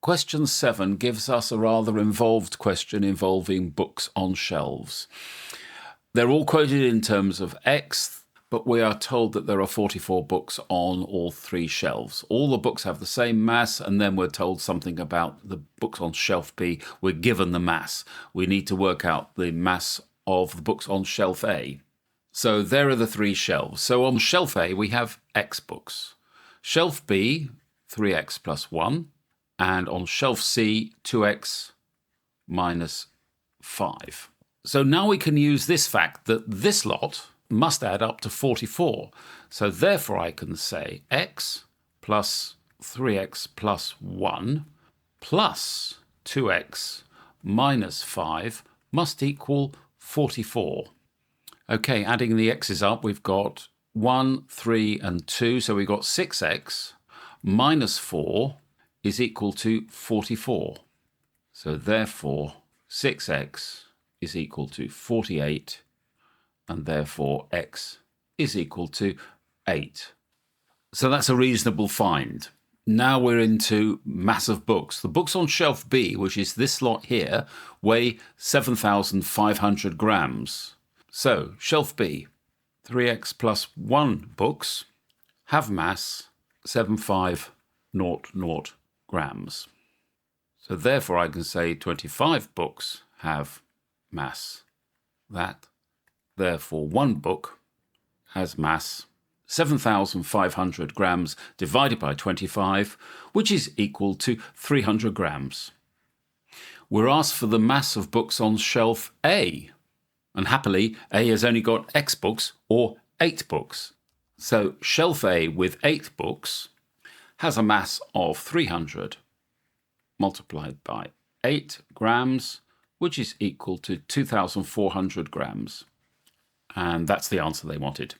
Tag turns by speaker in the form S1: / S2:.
S1: Question 7 gives us a rather involved question involving books on shelves. They're all quoted in terms of X, but we are told that there are 44 books on all 3 shelves. All the books have the same mass, and then we're told something about the books on shelf B. We're given the mass. We need to work out the mass of the books on shelf A. So there are the 3 shelves. So on shelf A, we have X books. Shelf B, 3X plus 1. And on shelf C, 2X minus 5. So now we can use this fact that this lot must add up to 44. So therefore I can say X plus 3X plus 1 plus 2X minus 5 must equal 44. Okay, adding the x's up, we've got 1, 3 and 2. So we've got 6X minus 4 is equal to 44. So therefore 6x is equal to 48, and therefore x is equal to 8. So that's a reasonable find. Now we're into mass of books. The books on shelf B, which is this lot here, weigh 7,500 grams. So shelf B, 3x plus 1 books have mass 7,500 grams. So therefore I can say 25 books have mass that. Therefore 1 book has mass 7,500 grams divided by 25, which is equal to 300 grams. We're asked for the mass of books on shelf A, and happily A has only got X books or 8 books. So shelf A with 8 books has a mass of 300 multiplied by 8 grams, which is equal to 2,400 grams. And that's the answer they wanted.